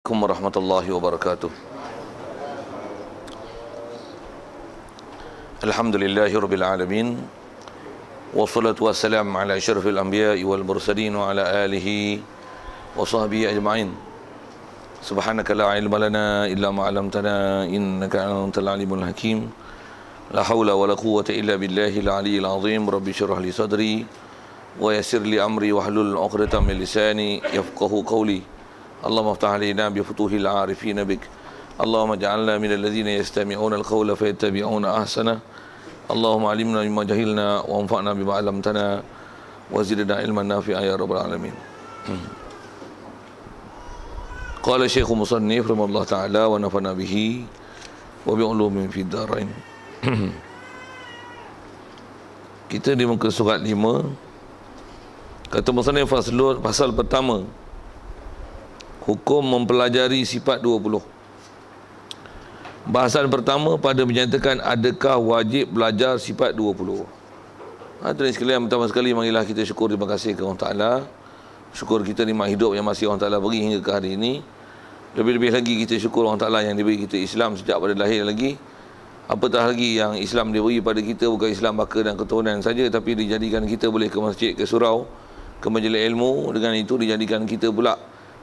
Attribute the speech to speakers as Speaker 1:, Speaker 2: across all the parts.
Speaker 1: Assalamualaikum warahmatullahi wabarakatuh. Alhamdulillahirabbil alamin. Wassalatu wassalamu ala asyrafil anbiya'i wal mursalin wa ala alihi wa sahbihi ajma'in. Subhanaka la ilma lana illa ma 'allamtana innaka antal alimul hakim. La haula wa la quwwata illa billahil aliyyil azim. Rabbi shrah li sadri wa yassir li amri wahlul 'uqdatam min lisani yafqahu qawli. Allahumma aftah alaina bi futuhil arifin bik. Allahumma ja'alna minal ladzina yastami'una al-qawla fayattabi'una ahsana. Allahumma alimna mimma jahilna wa anfa'na bima 'allamtana wa zidna ilman nafi'a ya rabbal alamin. Qala Syekh Musannif rahimahullah ta'ala wa nafa'na bihi wa bi ulumin fid dharain. Kita di muka surat 5, kata Musannif pasal pertama, hukum mempelajari sifat 20. Bahasan pertama pada menyatakan adakah wajib belajar sifat 20. Hadirin sekalian, pertama sekali marilah kita syukur, terima kasih kepada Allah Ta'ala. Syukur kita nikmat hidup yang masih Allah Ta'ala beri hingga ke hari ini. Lebih-lebih lagi kita syukur Allah Ta'ala yang diberi kita Islam sejak pada lahir lagi. Apatah lagi yang Islam diberi pada kita, bukan Islam baka dan keturunan saja, tapi dijadikan kita boleh ke masjid, ke surau, ke majlis ilmu. Dengan itu dijadikan kita pula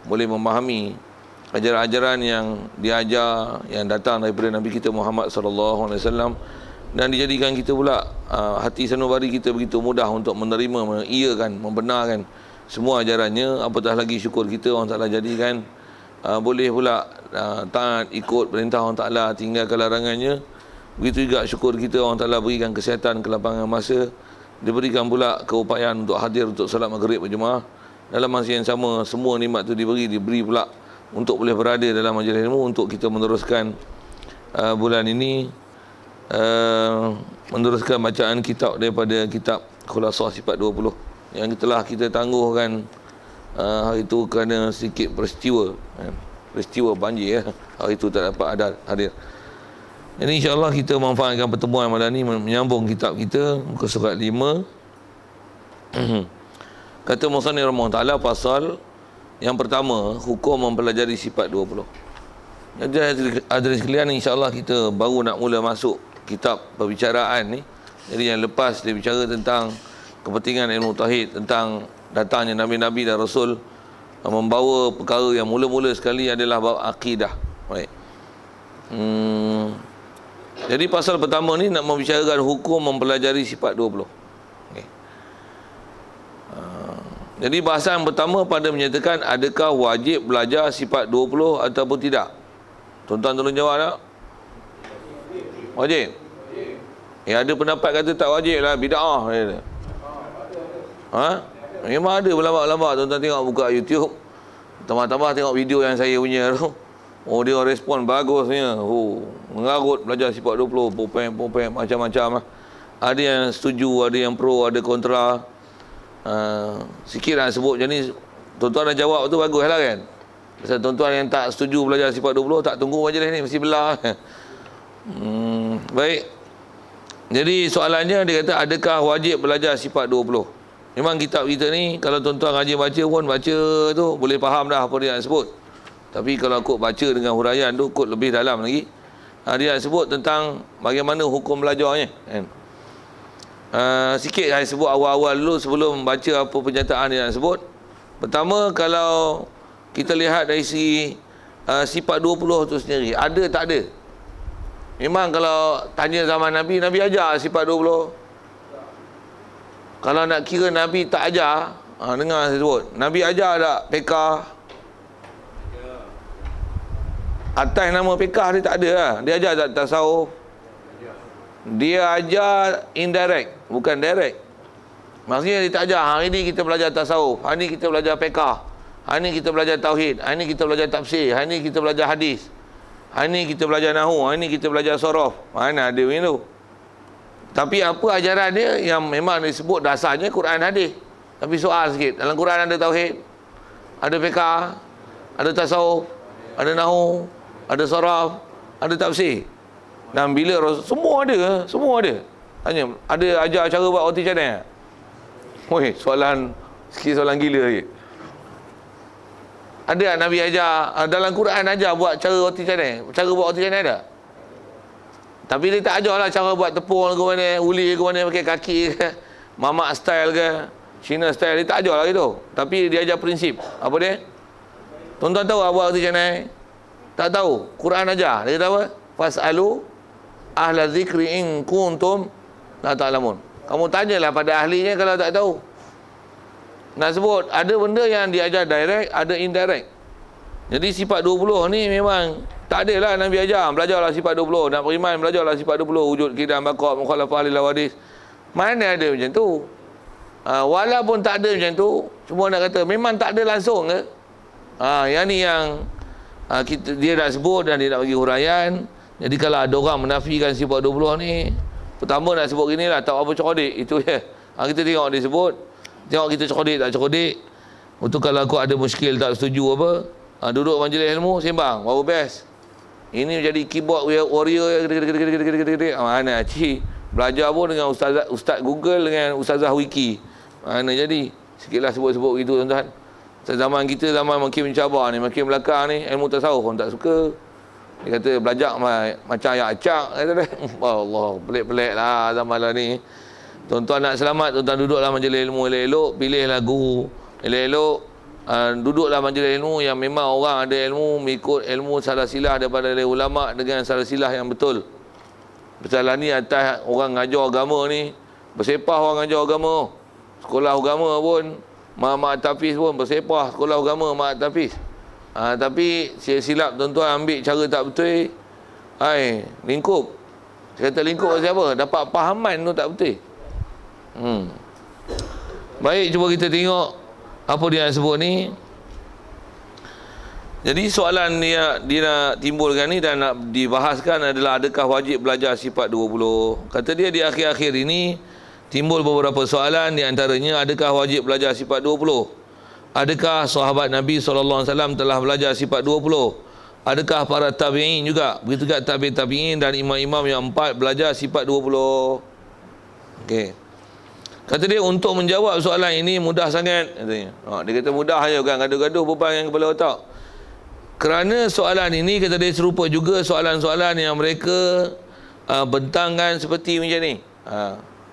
Speaker 1: boleh memahami ajaran-ajaran yang diajar, yang datang daripada Nabi kita Muhammad SAW, dan dijadikan kita pula hati sanubari kita begitu mudah untuk menerima, mengiyakan, membenarkan semua ajarannya. Apatah lagi syukur kita Allah Ta'ala jadikan boleh pula taat ikut perintah Allah Ta'ala, tinggalkan larangannya. Begitu juga syukur kita Allah Ta'ala berikan kesihatan, kelapangan masa, diberikan pula keupayaan untuk hadir untuk salat maghrib berjemaah. Dalam masa yang sama, semua nikmat itu diberi pula untuk boleh berada dalam majlis ilmu, untuk kita meneruskan bulan ini meneruskan bacaan kitab daripada kitab Khulasah Sifat 20 yang telah kita tangguhkan hari itu kerana sedikit peristiwa banjir, hari itu tak dapat hadir. Jadi insya-Allah kita manfaatkan pertemuan malam ini menyambung kitab kita muka surat 5. Kata Musannif rahimahullah ta'ala, pasal yang pertama, hukum mempelajari sifat 20. Jadi hadirin sekalian, insya-Allah kita baru nak mula masuk kitab perbicaraan ni. Jadi yang lepas dia bicara tentang kepentingan ilmu tauhid, tentang datangnya nabi-nabi dan rasul, membawa perkara yang mula-mula sekali adalah bab akidah. Baik. Jadi pasal pertama ni nak membicarakan hukum mempelajari sifat 20. Okay. Jadi bahasan pertama pada menyatakan adakah wajib belajar sifat 20 ataupun tidak. Tuan-tuan tolong jawab tak? Wajib? Ada pendapat kata tak wajib lah, bid'ah. Memang ada berlambak-lambak. Tuan-tuan tengok buka YouTube, tambah-tambah tengok video yang saya punya tu. Oh, dia respon bagusnya. Oh, mengarut belajar sifat 20, popeng macam-macam lah. Ada yang setuju, ada yang pro, ada kontra. Sikit nak sebut macam ni, tuan-tuan dah jawab tu bagus lah kan. Pasal tuan-tuan yang tak setuju belajar sifat 20, tak tunggu majlis ni, mesti belah. Baik. Jadi soalannya dia kata adakah wajib belajar sifat 20. Memang kitab kita ni kalau tuan-tuan rajin baca pun, baca tu boleh faham dah apa dia nak sebut. Tapi kalau kok baca dengan huraian tu, kok lebih dalam lagi, dia nak sebut tentang bagaimana hukum belajarnya kan. Sikit saya sebut awal-awal dulu sebelum baca apa pernyataan dia nak sebut. Pertama, kalau kita lihat dari segi sifat 20 tu sendiri, ada tak ada? Memang kalau tanya zaman Nabi, Nabi ajar sifat 20. Kalau nak kira Nabi tak ajar, dengar saya sebut, Nabi ajar tak fiqh? Atas nama fiqh dia tak ada lah. Dia ajar tak tasawuf? Dia ajar indirect, bukan direct. Maksudnya dia tak ajar, hari ni kita belajar tasawuf, hari ni kita belajar fiqh, hari ni kita belajar tauhid, hari ni kita belajar tafsir, hari ni kita belajar hadis, hari ni kita belajar nahwu, hari ni kita belajar sorof. Mana ada macam tu. Tapi apa ajaran dia yang memang disebut dasarnya Quran hadis. Tapi soal sikit, dalam Quran ada tauhid, ada fiqh, ada tasawuf, ada nahwu, ada sorof, ada tafsir. Dan bila semua ada. Tanya, ada ajar cara buat roti canai? Woi, soalan gila lagi. Ada Nabi ajar dalam Quran ajar buat cara roti canai. Cara buat roti canai ada. Tapi dia tak ajar lah cara buat tepung ke mana, uli ke mana, pakai kaki ke, mamak style ke, Cina style. Dia tak ajar lah itu. Tapi dia ajar prinsip. Apa dia? Tuan-tuan tahu buat roti canai? Tak tahu. Quran ajar. Dia kata apa? Fas'alu ahla zikri in kuntum la ta'lamun. Kamu tanyalah pada ahlinya kalau tak tahu. Nak sebut, ada benda yang diajar direct, ada indirect. Jadi sifat 20 ni memang tak ada lah Nabi ajar. Belajarlah sifat 20. Nak beriman, belajarlah sifat 20. Wujud, kidam, bakok, mukhalafah, lil wadis. Mana ada macam tu? Walaupun tak ada macam tu, cuma nak kata, memang tak ada langsung ke? Yang ni yang dia nak sebut dan dia nak bagi huraian. Jadi kalau ada orang menafikan sifat 20 ni, pertama nak sebut gini lah, tak apa cerodik. Itu je. Kita tengok dia sebut. Tengok kita cerodik tak cerodik. Untuk kalau aku ada muskil tak setuju apa, duduk majlis ilmu sembang baru best. Ini menjadi keyboard warrior. Mana cik belajar pun dengan ustaz Google dengan ustazah Wiki. Mana jadi sikitlah sebut-sebut gitu tuan-tuan. Zaman kita zaman makin mencabar ni, makin belakang ni, ilmu tasawuf pun tak suka. Dia kata belajar macam ayat acak. Allah, pelik-pelik lah zaman lah ni. Tuan-tuan nak selamat, tuan-tuan duduklah majlis ilmu elok-elok, pilihlah guru elok-elok, duduklah majlis ilmu yang memang orang ada ilmu, mengikut ilmu salah silah daripada ulama dengan salah silah yang betul. Pasal ni atas orang ngajar agama ni, bersepah orang ngajar agama. Sekolah agama pun, Mak Tafiz pun bersepah sekolah agama Mak Tafiz. Tapi silap tuan-tuan ambil cara tak betul, lingkup. Saya kata lingkup siapa? Dapat pahaman tu tak betul. Baik, cuba kita tengok apa dia nak sebut ni. Jadi soalan dia nak timbulkan ni dan nak dibahaskan adalah adakah wajib belajar sifat 20. Kata dia di akhir-akhir ini timbul beberapa soalan, di antaranya adakah wajib belajar sifat 20? Adakah sahabat Nabi SAW telah belajar sifat 20? Adakah para tabi'in juga? Begitu juga tabi'in dan imam-imam yang 4 belajar sifat 20? Okey. Kata dia untuk menjawab soalan ini mudah sangat katanya. Dia kata mudah aja, kan gaduh-gaduh beban yang kepala otak. Kerana soalan ini kata dia serupa juga soalan-soalan yang mereka bentangkan seperti macam ni.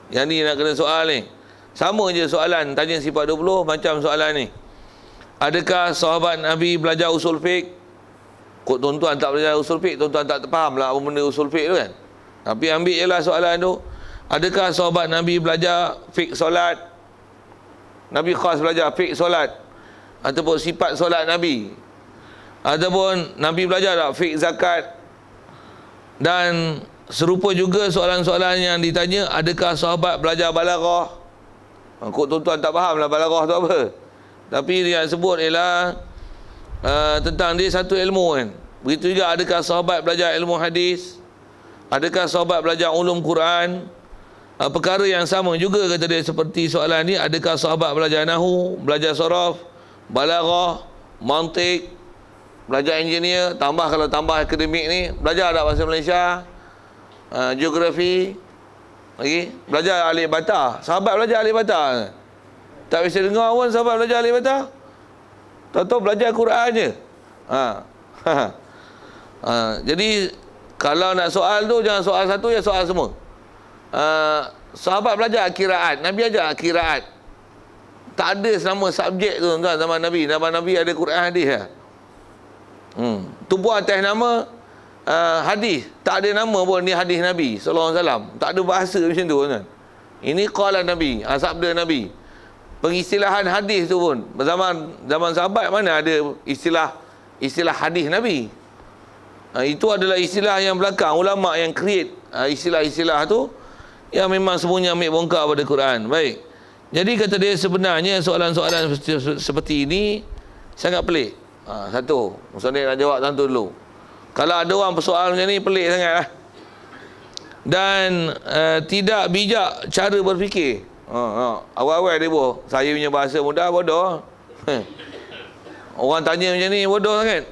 Speaker 1: Yang ni nak kena soal ni. Sama je soalan tanya sifat 20 macam soalan ni. Adakah sahabat Nabi belajar usul fiqh? Kok tuan-tuan tak belajar usul fiqh, tuan-tuan tak faham lah apa benda usul fiqh tu kan. Tapi ambil je lah soalan tu. Adakah sahabat Nabi belajar fiqh solat? Nabi khas belajar fiqh solat ataupun sifat solat Nabi? Ataupun Nabi belajar tak fiqh zakat? Dan serupa juga soalan-soalan yang ditanya, adakah sahabat belajar balaghah? Kok tuan-tuan tak faham lah balaghah tu apa. Tapi dia sebut ialah tentang dia satu ilmu kan. Begitu juga adakah sahabat belajar ilmu hadis? Adakah sahabat belajar ulum Quran? Perkara yang sama juga kata dia seperti soalan ni, adakah sahabat belajar nahu, belajar saraf, balaghah, mantik, belajar engineer, tambah kalau tambah akademik ni, belajar tak bahasa Malaysia, geografi, lagi belajar alif bata. Sahabat belajar alif bata. Tak bisa dengar pun sahabat belajar alif bata. Tahu-tahu belajar Quran je. Jadi kalau nak soal tu jangan soal satu, ya soal semua. Sahabat belajar qiraat, Nabi ajar qiraat. Tak ada selama subjek tu tuan zaman Nabi. Nama Nabi ada Quran hadis lah. Tu pun atas nama hadis. Tak ada nama pun ni hadis Nabi sallallahu alaihi wasallam. Tak ada bahasa macam tu kan. Ini qala Nabi, sabda Nabi. Pengistilahan hadis tu pun zaman sahabat mana ada istilah hadis Nabi. Itu adalah istilah yang belakang ulama yang create istilah-istilah tu, yang memang semuanya ambil bongkar pada Quran. Baik. Jadi kata dia sebenarnya soalan-soalan seperti ini sangat pelik. Satu, Musonif nak jawab tentu dulu. Kalau ada orang persoalan macam ni pelik sangat lah. Dan tidak bijak cara berfikir. Awal-awal dia saya punya bahasa mudah bodoh. Orang tanya macam ni bodoh sangat.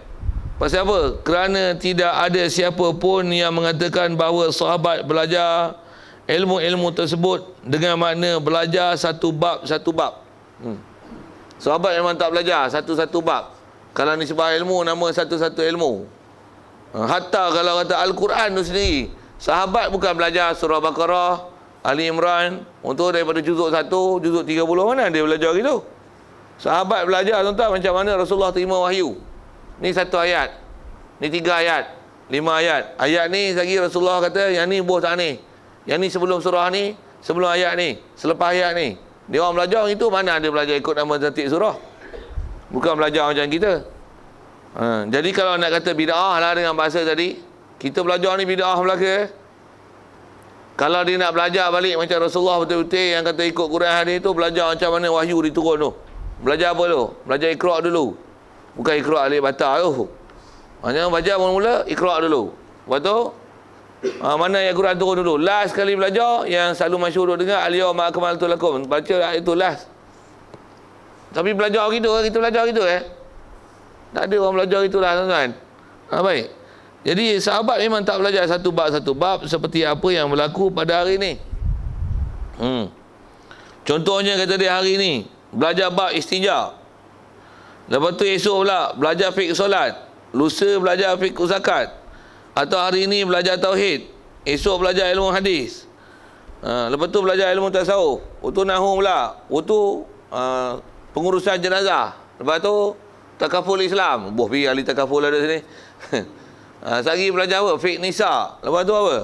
Speaker 1: Pasal apa? Kerana tidak ada siapa pun yang mengatakan bahawa sahabat belajar ilmu-ilmu tersebut dengan makna belajar satu bab. Sahabat memang tak belajar satu-satu bab. Kalau nisbah ilmu, nama satu-satu ilmu. Hatta kalau kata Al-Quran tu sendiri, sahabat bukan belajar surah Baqarah, Ali Imran, untuk daripada juzuk 1, juzuk 30, mana dia belajar gitu? Sahabat belajar tuan-tuan macam mana Rasulullah terima wahyu. Ni 1 ayat, ni 3 ayat, 5 ayat. Ayat ni lagi Rasulullah kata, yang ni buah tak ni. Yang ni sebelum surah ni, sebelum ayat ni, selepas ayat ni. Dia orang belajar itu, mana dia belajar ikut nama tertib surah. Bukan belajar macam kita. Jadi kalau nak kata bid'ah lah dengan bahasa tadi, kita belajar ni bid'ah belaka. Kalau dia nak belajar balik macam Rasulullah betul-betul yang kata ikut Quran hadis tu, belajar macam mana wahyu diturun tu. Belajar apa tu? Belajar Iqra' dulu. Bukan Iqra' alif bata tu. Hanya baca mula-mula Iqra' dulu. Lepas tu mana ayat Quran turun dulu. Last kali belajar yang selalu masyhur duk dengar, al-yawma akmaltu lakum. Baca ayat itu last. Tapi belajar gitu, kita belajar gitu tak ada orang belajar itulah tuan-tuan. Baik. Jadi sahabat memang tak belajar satu bab seperti apa yang berlaku pada hari ni. Contohnya kata dia hari ni belajar bab istinja. Lepas tu esok pula belajar fiqh solat. Lusa belajar fiqh zakat. Atau hari ni belajar tauhid. Esok belajar ilmu hadis. Lepas tu belajar ilmu tasawuf. Untuk nahu pula. Untuk pengurusan jenazah. Lepas tu takaful Islam. Buh pergi ahli takaful ada sini. Sehari belajar apa? Fiqh nisa. Lepas tu apa?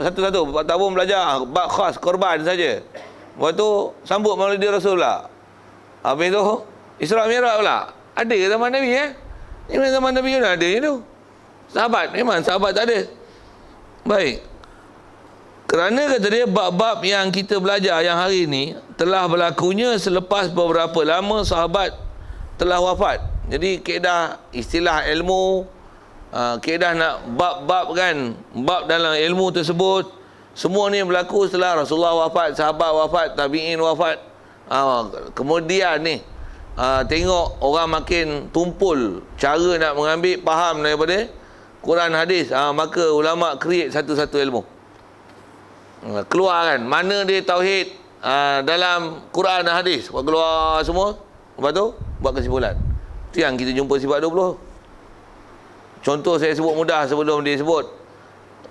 Speaker 1: Satu-satu. Tak pun belajar bab khas korban saja. Lepas tu sambut Maulid Rasul pula. Habis tu Isra Mi'raj pula. Ada ke zaman Nabi Ini zaman Nabi pun ada tu. Sahabat, memang sahabat tak ada. Baik. Kerana kata dia bab-bab yang kita belajar yang hari ini telah berlakunya selepas beberapa lama sahabat telah wafat. Jadi kaedah istilah ilmu, kaedah nak bab-bab kan, bab dalam ilmu tersebut, semua ni berlaku setelah Rasulullah wafat, sahabat wafat, tabi'in wafat. Kemudian ni tengok orang makin tumpul cara nak mengambil faham daripada Quran hadis, maka ulama create satu-satu ilmu. Keluar kan mana dia tauhid dalam Quran dan hadis, buat keluar semua. Lepas tu buat kesimpulan. Itu yang kita jumpa sifat 20. Contoh saya sebut mudah sebelum dia sebut.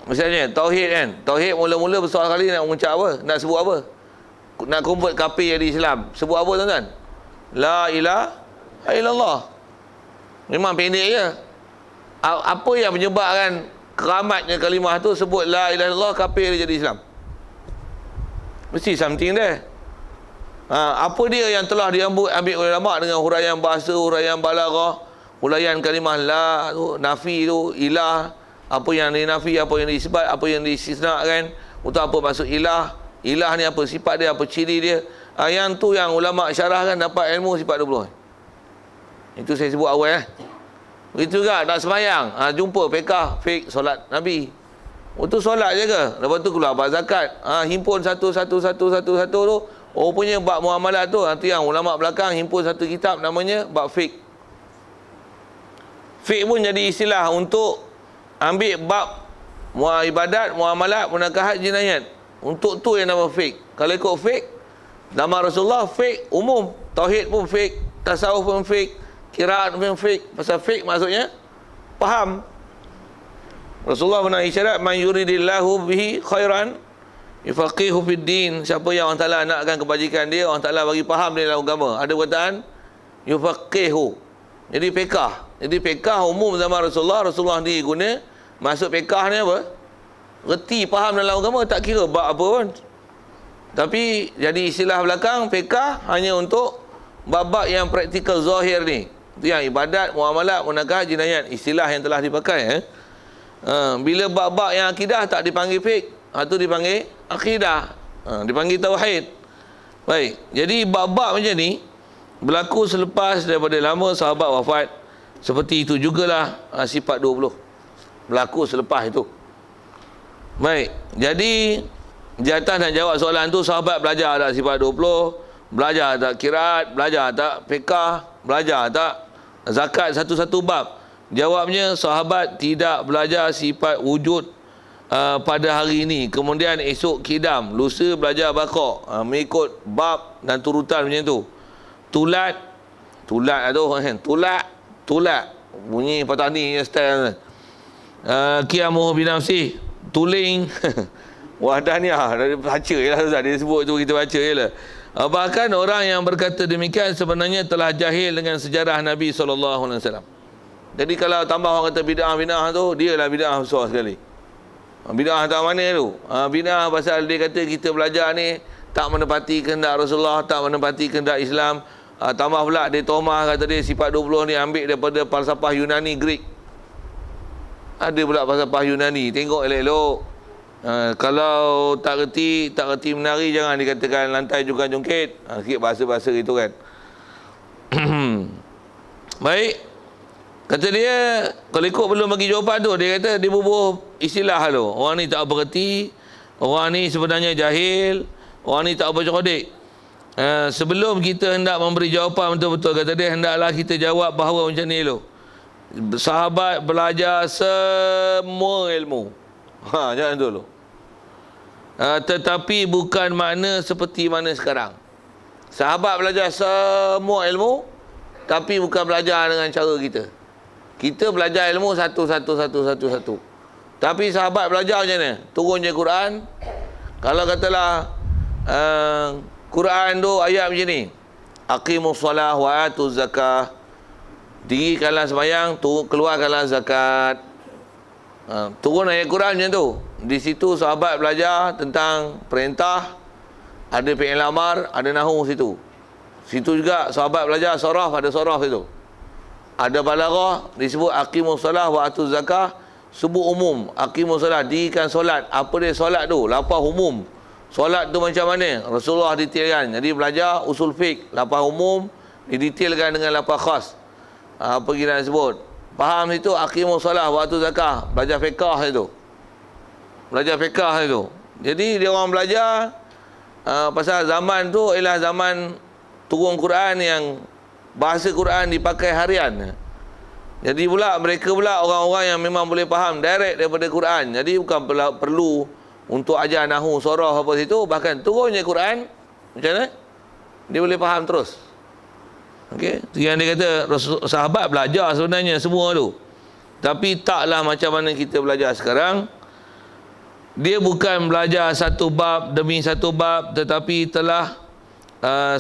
Speaker 1: Misalnya tauhid kan. Tauhid mula-mula besar kali nak mengucap apa? Nak sebut apa? Nak convert kafir jadi Islam. Sebut apa tuan-tuan? La ilaha illallah. Memang pendek je. Apa yang menyebabkan keramatnya kalimah tu sebut la ilaha illallah, kafir dia jadi Islam? Mesti something there. Apa dia yang telah diambil oleh ulama dengan huraian bahasa, huraian balaghah, huraian kalimah la tu, nafi tu, ilah, apa yang dinafi, apa yang disebut, apa yang disisnakan, untuk apa masuk ilah, ilah ni apa sifat dia, apa ciri dia. Yang tu yang ulama syarahkan dapat ilmu sifat 20. Itu saya sebut awal Begitu juga nak semayang, jumpa fiqh solat Nabi. Untuk solat je ke? Lepas tu keluar bab zakat. Himpun satu tu. Punya bab muamalat tu. Nanti yang ulama belakang himpun satu kitab namanya bab fiqh. Fiqh pun jadi istilah untuk ambil bab ibadat, muamalat, munakahat, jinayat. Untuk tu yang nama fiqh. Kalau ikut fiqh, nama Rasulullah fiqh umum. Tauhid pun fiqh, tasawuf pun fiqh, qiraat pun fiqh. Pasal fiqh maksudnya faham. Rasulullah pernah isyarat, man yuridillahu bihi khairan yufaqihu fid din. Siapa yang Allah Taala nakkan kebajikan dia, Allah Taala bagi faham dia dalam agama. Ada perkataan yufaqihu. Jadi fiqh. Jadi fiqh umum zaman Rasulullah sendiri guna. Masuk fiqh ni apa? Reti faham dalam agama, tak kira bab apa pun. Tapi jadi istilah belakang fiqh hanya untuk bab-bab yang praktikal zahir ni. Itu yang ibadat, muamalat, munakahat, jinayat, istilah yang telah dipakai. Bila bab-bab yang akidah tak dipanggil fiqh, itu dipanggil akidah, dipanggil tauhid. Baik, jadi bab-bab macam ni berlaku selepas daripada lama sahabat wafat. Seperti itu jugalah sifat 20 berlaku selepas itu. Baik, jadi di atas nak jawab soalan tu, sahabat belajar tak sifat 20, belajar tak qiraat, belajar tak fiqh, belajar tak zakat, satu-satu bab. Jawabnya, sahabat tidak belajar sifat wujud pada hari ini. Kemudian esok kidam, lusa belajar baqa', mengikut bab dan turutan macam tu. Tulat Tulat tu kan. Tulat. Bunyi patah ni style. Qiyamuhu binafsi. Tuling. Wahdaniyah. Baca je lah Ustaz. Dia sebut tu kita baca je lah. Bahkan orang yang berkata demikian sebenarnya telah jahil dengan sejarah Nabi SAW. Jadi kalau tambah orang kata bid'ah tu, dia lah bid'ah besar sekali. Bid'ah tak mana tu? Bid'ah pasal dia kata kita belajar ni tak menepati kehendak Rasulullah, tak menepati kehendak Islam. Tambah pula dia tomah kata dia sifat 20 ni ambil daripada falsafah Yunani Greek. Ada pula falsafah Yunani. Tengok elok-elok. Kalau tak reti menari, jangan dikatakan lantai jungkat-jungkit. Sikit bahasa-bahasa itu kan. Baik. Kata dia, kalau ikut belum bagi jawapan tu, dia kata dia bubuh istilah tu. Orang ni tak bererti, orang ni sebenarnya jahil, orang ni tak bercerdik. Sebelum kita hendak memberi jawapan betul-betul, kata dia, hendaklah kita jawab bahawa macam ni dulu. Sahabat belajar semua ilmu. Jangan dulu. Tetapi bukan makna seperti mana sekarang. Sahabat belajar semua ilmu, tapi bukan belajar dengan cara kita. Kita belajar ilmu satu. Tapi sahabat belajar macam mana? Turun je Quran. Kalau katalah Quran tu ayat macam ni. Aqimus solah wa atuz zakah. Dirikanlah sembahyang, keluarkanlah zakat. Turun ayat Quran macam tu. Di situ sahabat belajar tentang perintah, ada fi'il amar, ada nahu situ. Situ juga sahabat belajar saraf, ada saraf situ. Ada balaghah, disebut aqimus solah wa atuz zakah, sebut umum. Aqimus solah, dirikan solat. Apa dia solat tu? Lafaz umum. Solat tu macam mana? Rasulullah detailkan. Jadi belajar usul fiqh, lafaz umum didetailkan dengan lafaz khas. Apa kita nak sebut? Faham itu aqimus solah wa atuz zakah. Belajar fiqh itu. Belajar fiqh itu. Jadi dia orang belajar pasal zaman tu ialah zaman turun Quran yang bahasa Quran dipakai harian. Jadi pula mereka pula orang-orang yang memang boleh faham direct daripada Quran. Jadi bukan perlu untuk ajar nahu, sorah apa situ. Bahkan turunnya Quran, macam mana? Dia boleh faham terus. Okey, yang dia kata sahabat belajar sebenarnya semua tu. Tapi taklah macam mana kita belajar sekarang. Dia bukan belajar satu bab demi satu bab, tetapi telah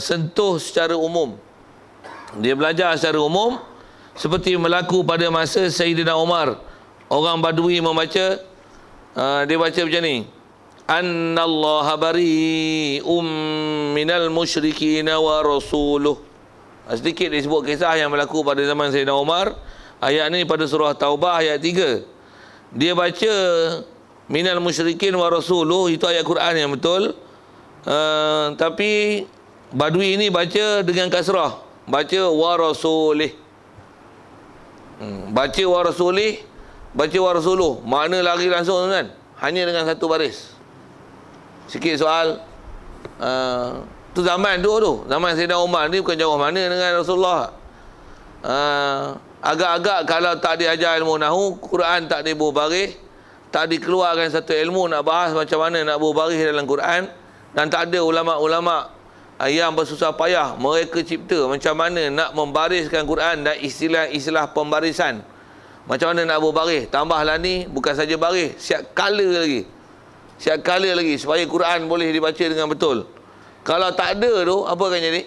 Speaker 1: sentuh secara umum. Dia belajar secara umum seperti berlaku pada masa Sayyidina Umar. Orang Badui membaca, dia baca macam ni. Annallaha bari'um minal musyrikin wa rasuluh. Sedikit disebut kisah yang berlaku pada zaman Sayyidina Umar. Ayat ni pada surah Taubah ayat 3. Dia baca minal musyrikin wa rasuluh, itu ayat Quran yang betul. Tapi Badui ini baca dengan kasrah, baca wa rasulih. Baca wa rasulih, baca wa rasuluh. Makna lari langsung kan? Hanya dengan satu baris. Sikit soal. Tu zaman tu. Zaman Sayyidina Umar ni bukan jauh mana dengan Rasulullah. Agak-agak kalau tak diajar ilmu nahu, Quran tak dibubaris, tak dikeluarkan satu ilmu nak bahas macam mana nak berbaris dalam Quran, dan tak ada ulama-ulama yang bersusah payah mereka cipta macam mana nak membariskan Quran dan istilah-istilah pembarisan. Macam mana nak berbaris. Tambahlah ni bukan saja baris, siap color lagi. Siap color lagi supaya Quran boleh dibaca dengan betul. Kalau tak ada tu, apa akan jadi?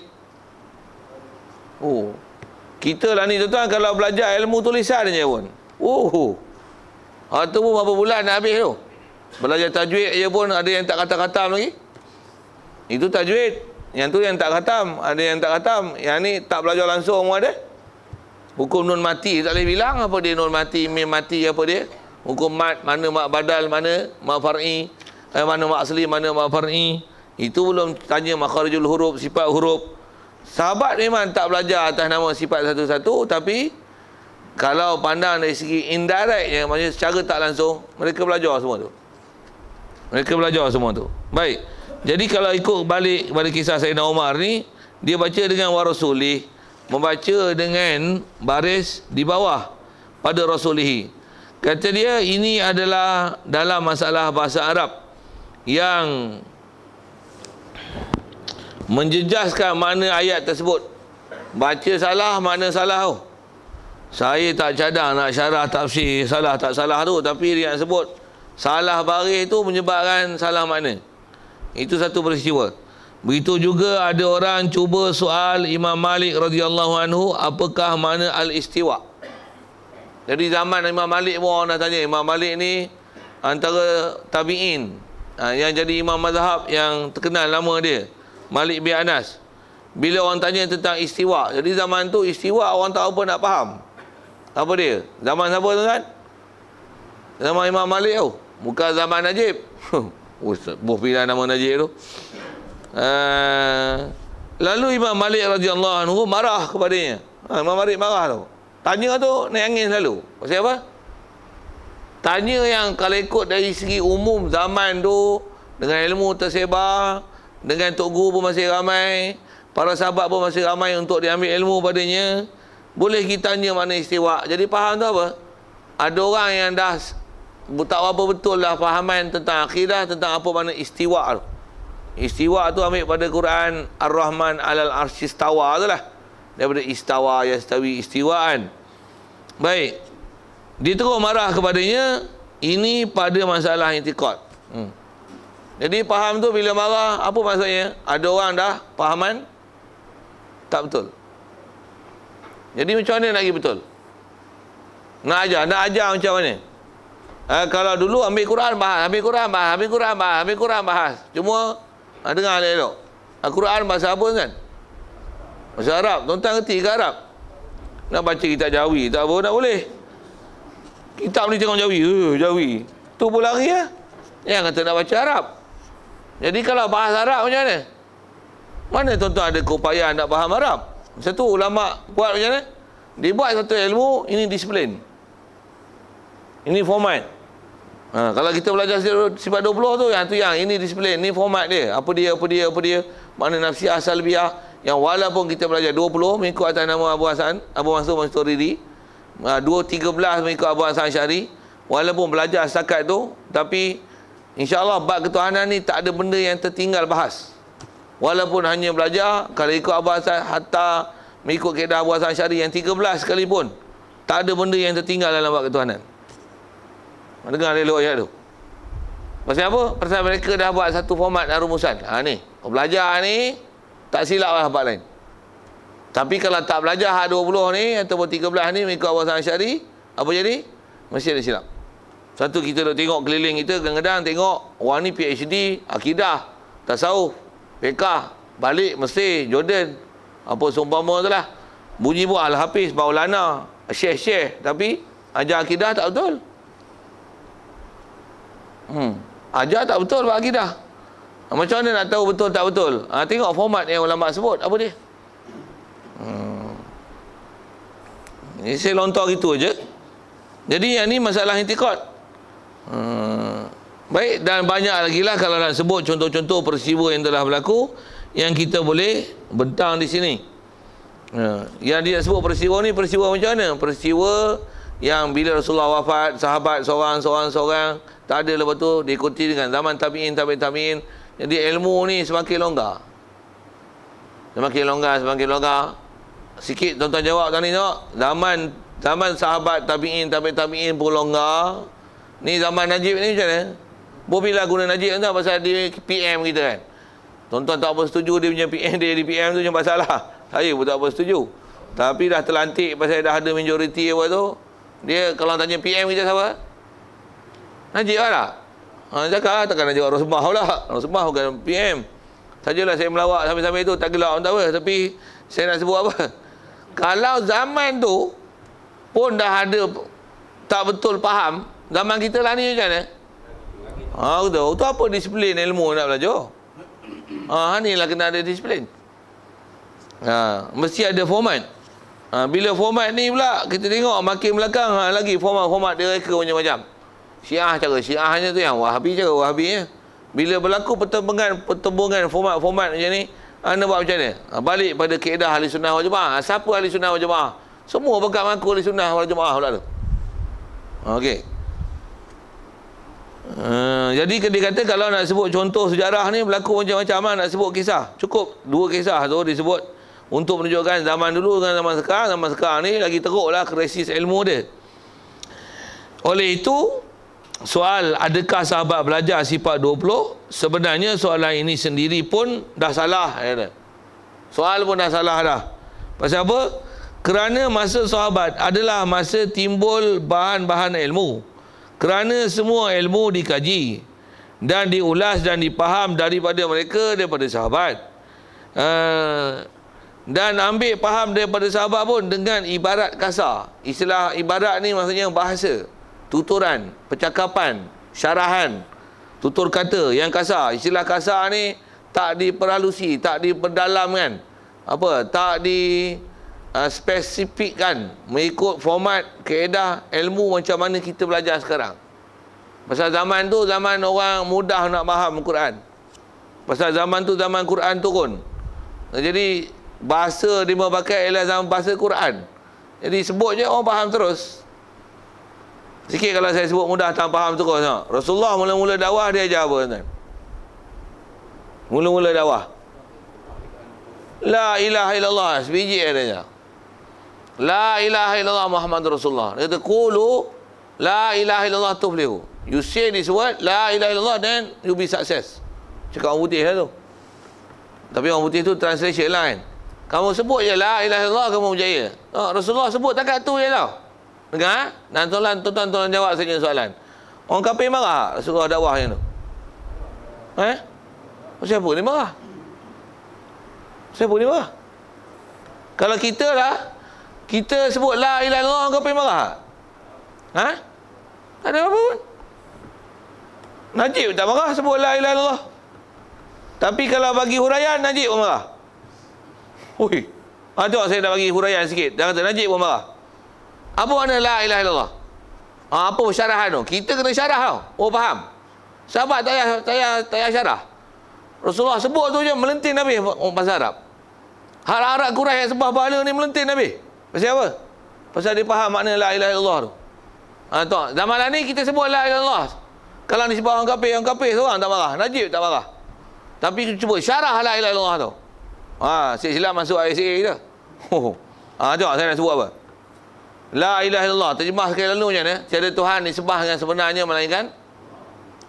Speaker 1: Kita lah ni tuan-tuan, kalau belajar ilmu tulisan je pun. Tu pun berapa bulan nak habis tu. Belajar tajwid je pun ada yang tak khatam lagi. Itu tajwid. Yang tu yang tak khatam. Ada yang tak khatam. Yang ni tak belajar langsung pun ada. Hukum nun mati tak boleh bilang apa dia nun mati, mim mati apa dia. Hukum mat, mana mat badal, mana mat far'i, mana mat asli, mana mat far'i. Itu belum tanya makharijul huruf, sifat huruf. Sahabat memang tak belajar atas nama sifat satu-satu, tapi kalau pandang dari segi indirect, yang maksudnya secara tak langsung, mereka belajar semua tu. Mereka belajar semua tu. Baik. Jadi kalau ikut balik pada kisah Sayyidina Umar ni, dia baca dengan warasulih, membaca dengan baris di bawah pada rasulihi. Kata dia ini adalah dalam masalah bahasa Arab yang menjejaskan makna ayat tersebut. Baca salah, makna salah tu. Saya tak cadang nak syarah tafsir salah tak salah tu, tapi dia sebut salah baris tu menyebabkan salah makna. Itu satu peristiwa. Begitu juga ada orang cuba soal Imam Malik radhiyallahu anhu, apakah makna al-istiwa. Jadi zaman Imam Malik pun orang dah tanya. Imam Malik ni antara tabi'in, yang jadi imam mazhab yang terkenal nama dia, Malik bin Anas. Bila orang tanya tentang istiwa, jadi zaman tu istiwa orang tak apa nak faham. Apa dia? Zaman siapa tuan? Zaman Imam Malik tu. Bukan zaman Najib. Boh pilih nama Najib tu. Lalu Imam Malik radhiyallahu anhu marah kepadanya. Imam Malik marah tu. Tanya tu naik angin selalu. Pasal apa? Tanya yang kalau ikut dari segi umum zaman tu, dengan ilmu tersebar, dengan Tok Guru pun masih ramai, para sahabat pun masih ramai untuk diambil ilmu padanya, boleh kita tanya makna istiwa. Jadi faham tu apa? Ada orang yang dah tak apa betul lah fahaman tentang akidah, tentang apa makna istiwa tu. Istiwa tu ambil pada Quran Ar-Rahman alal arsy istawa tu lah. Daripada istawa, yastawi, istiwaan. Baik. Dia terus marah kepadanya. Ini pada masalah i'tiqad. Jadi faham tu bila marah, apa maksudnya? Ada orang dah fahaman tak betul. Jadi macam mana nak pergi betul? Nak ajar macam mana? Kalau dulu ambil Quran bahas, ambil Quran bahas, ambil Quran bahas, ambil Quran bahas. Cuma dengar elok. Al-Quran bahasa apa kan? Bahasa Arab. Tuan-tuan ngerti ke Arab? Nak baca kitab Jawi tak apa, tak boleh. Kitab ni tengok Jawi, Jawi. Tu pun lari lah. Yang kata nak baca Arab. Jadi kalau bahasa Arab macam mana? Mana tuan-tuan ada keupayaan nak faham Arab? Satu ulama buat macam mana? Dia buat satu ilmu, ini disiplin. Ini format. Kalau kita belajar sifat 20 tu, yang ini disiplin, ini format dia. Apa dia. Makna nafsiyah salbiyah, yang walaupun kita belajar 20 mengikut atas nama Abu Hasan, Abu Mansur Masturidi, 2.13 mengikut Abu Hasan Asy'ari, walaupun belajar setakat tu, tapi insya-Allah bab ketuhanan ni tak ada benda yang tertinggal bahas. Walaupun hanya belajar, kalau ikut Abu Hasan, hatta mengikut kaedah Abu Hasan Asy'ari yang 13 sekalipun, tak ada benda yang tertinggal dalam bab ketuhanan. Dengar elok ayat tu. Pasal apa? Pasal mereka dah buat satu format dan rumusan. Ni, belajar ni tak silap lah bab lain. Tapi kalau tak belajar hak 20 ni ataupun 13 ni mengikut Abu Hasan Asy'ari, apa jadi? Mesti ada silap. Satu, kita duk tengok keliling kita, kadang-kadang tengok orang ni PhD akidah, tasawuf, fiqh, balik Mesir, Jordan, apa seumpama tu lah. Bunyi pun Al-Hafiz, Maulana, Syekh, tapi ajar akidah tak betul. Ajar tak betul bab akidah. Macam mana nak tahu betul tak betul? Tengok format yang ulama sebut, apa dia? Ini saya lontar gitu aja. Jadi yang ni masalah i'tiqad. Baik, dan banyak lagi lah kalau nak sebut contoh-contoh peristiwa yang telah berlaku yang kita boleh bentang di sini. Yang dia sebut peristiwa ni, peristiwa macam mana? Peristiwa yang bila Rasulullah wafat, sahabat seorang tak ada, lepas tu diikuti dengan zaman tabi'in. Jadi ilmu ni semakin longgar. Semakin longgar. Sikit tuan-tuan jawab tadi tengok. Zaman sahabat tabi'in pun longgar. Ni zaman Najib ni macam mana? Bila guna Najib kan, pasal dia PM kita kan. Tuan-tuan tak apa setuju dia punya PM, dia di PM tu macam masalah. Saya pun tak apa setuju. Tapi dah terlantik pasal dah ada majoriti apa tu. Dia kalau tanya PM kita siapa? Najib lah. Cakap takkan nak jawab Rosmah pula. Rosmah bukan PM. Sajalah saya melawak sampai-sampai tu tak gelak tak apa. Tapi saya nak sebut apa? Kalau zaman tu pun dah ada tak betul faham, zaman kita lah ni macam mana? Betul. Itu apa disiplin ilmu nak belajar? Ni lah kena ada disiplin. Mesti ada format. Bila format ni pula kita tengok makin belakang lagi format dia reka macam-macam. Syiah cara Syiahnya tu, yang Wahabi cara Wahabinya. Bila berlaku pertembungan format macam ni, anda buat macam mana? Balik pada kaedah ahli sunnah wal jamaah. Siapa ahli sunnah wal jamaah? Semua pegang mengaku ahli sunnah wal jamaah pula tu. Okey. Jadi dia kata kalau nak sebut contoh sejarah ni berlaku macam-macam, nak sebut kisah. Cukup 2 kisah tu disebut. untuk menunjukkan zaman dulu dengan zaman sekarang ni lagi teruklah krisis ilmu dia. Oleh itu, soal adakah sahabat belajar sifat 20, sebenarnya soalan ini sendiri pun dah salah. Soal pun dah salah dah. Pasal apa? Kerana masa sahabat adalah masa timbul bahan-bahan ilmu. Kerana semua ilmu dikaji dan diulas dan dipaham daripada mereka, daripada sahabat. Dan ambil faham daripada sahabat pun dengan ibarat kasar. Istilah ibarat ni maksudnya bahasa, tuturan, percakapan, syarahan, tutur kata yang kasar. Istilah kasar ni tak diperhalusi, tak diperdalamkan, tak di spesifikkan mengikut format kaedah ilmu macam mana kita belajar sekarang. Pasal zaman tu zaman orang mudah nak faham Quran. Pasal zaman tu zaman Quran turun. Jadi bahasa dia pakai ialah zaman bahasa Quran. Jadi sebut je orang faham terus. Sikit kalau saya sebut mudah tak faham terus. Rasulullah mula-mula dakwah dia ajar apa tuan? Mula-mula dakwah, La ilaha illallah, sebiji adanya. La ilaha illallah Muhammadur Rasulullah. Dia kata, Qulu La ilaha illallah tuflihu. You say this word, La ilaha illallah, then you be success. Cakap orang putih lah tu. Tapi orang putih tu translation lah kan. Kamu sebut je La ilaha illallah, kamu berjaya. Rasulullah sebut takat tu je tau. Dengar? Dan tuan-tuan tolong jawab saja soalan. Orang kafir marah Rasulullah dakwah yang tu. Siapa ni marah? Siapa ni marah? Kalau kita lah, kita sebut La ilaha illallah, orang kafir marah. Tak ada apa pun. Najib tak marah sebut La ilaha illallah. Tapi kalau bagi huraian, Najib pun marah. Ui, tengok saya dah bagi huraian sikit. Jangan kata Najib pun marah. Apa makna La ilaha illallah? Apa syarahan tu? Kita kena syarah tau. Oh faham. Sahabat tak payah syarah. Rasulullah sebut tu je melentin Nabi pasal Arab. Harap-harap Quraisy yang sembah berhala ni melentin Nabi. Pasal apa? Pasal dia faham makna La ilaha illallah tu. Tengok, zaman ni kita sebut La ilaha illallah. Kalau ni sebab orang kafir seorang tak marah. Najib tak marah. Tapi cuba syarah La ilaha illallah tu. Silap masuk ayat je. Tengok saya nak sebut apa. La ilaha illallah, terjemah sekali lalu macam mana? Tiada Tuhan disembah dengan sebenarnya melainkan,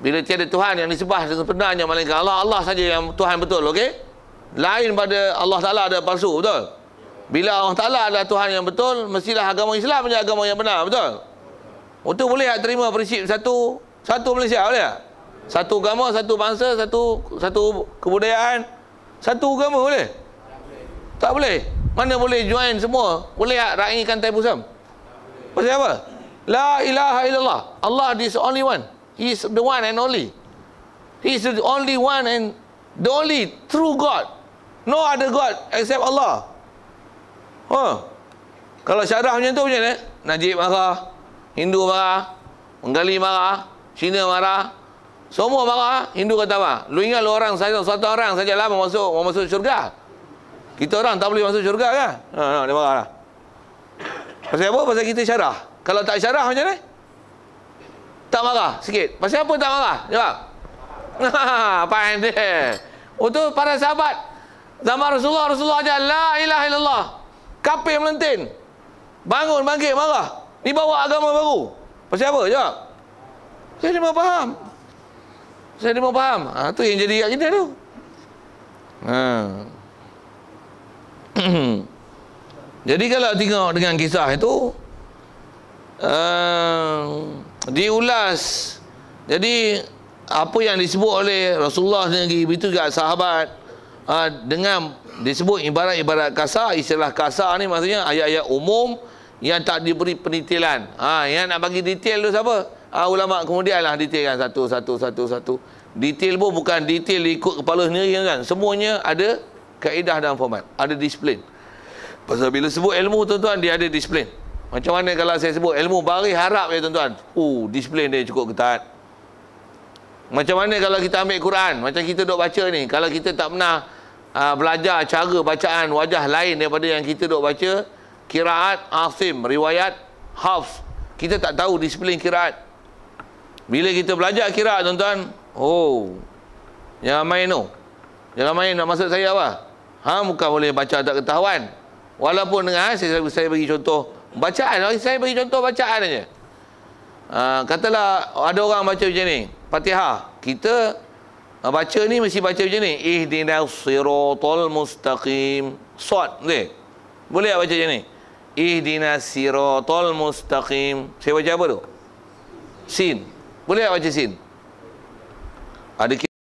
Speaker 1: bila tiada Tuhan yang disembah dengan sebenarnya melainkan Allah, Allah saja yang Tuhan betul, okey? Lain pada Allah Ta'ala ada palsu, betul? Bila Allah Ta'ala adalah Tuhan yang betul, mestilah agama Islam menjadi agama yang benar, betul? Itu boleh tak terima prinsip satu Malaysia, boleh tak? Satu agama, satu bangsa, satu kebudayaan, satu agama, boleh? Tak boleh. Mana boleh join semua? Boleh tak raikan tai pusam? Pasal apa? La ilaha illallah. Allah is the only one. He is the one and only. He is the only one and the only true God. No other God except Allah. Kalau syarah macam tu macam mana? Najib marah, Hindu marah, Menggali marah, Cina marah, semua marah. Hindu kata apa? Lu ingat lu orang saja, satu orang sajalah mau masuk syurga. Kita orang tak boleh masuk syurga kan? Dia marah lah. Pasal apa? Pasal kita syarah. Kalau tak syarah macam mana? Tak marah sikit. Pasal apa tak marah? Jawab. Pandai. Untuk para sahabat zaman Rasulullah ajar La ilaha illallah. Kafir melentin. Bangun, bangkit, marah. Ni bawa agama baru. Pasal apa? Jawab. Saya dia mau faham. Tu yang jadi kat kita tu. Jadi kalau tengok dengan kisah itu diulas. Jadi apa yang disebut oleh Rasulullah sendiri, begitu juga sahabat, dengan disebut ibarat-ibarat kasar. Istilah kasar ni maksudnya ayat-ayat umum yang tak diberi penitilan. Yang nak bagi detail tu siapa? Ulama kemudian lah detailkan satu. Detail pun bukan detail ikut kepala sendiri kan. Semuanya ada kaedah dan format, ada disiplin. Pasal bila sebut ilmu tuan-tuan, dia ada disiplin. Macam mana kalau saya sebut ilmu baris harap ya tuan-tuan, disiplin dia cukup ketat. Macam mana kalau kita ambil Quran, macam kita duk baca ni, kalau kita tak pernah belajar cara bacaan wajah lain daripada yang kita duk baca, kiraat Asim, riwayat Hafs, kita tak tahu disiplin kiraat. Bila kita belajar kiraat tuan-tuan, jangan main tu. Jangan main nak maksud saya apa? Bukan boleh baca tak ketahuan. Walaupun dengan saya bagi contoh bacaan. Saya bagi contoh bacaan aja. Katalah ada orang baca macam ni, Fatihah. Kita baca ni mesti baca macam ni. Ihdinas siratal mustaqim. Shad, boleh? Boleh tak baca macam ni? Ihdinas siratal mustaqim. Saya baca apa tu? Sin. Boleh tak baca sin? Ada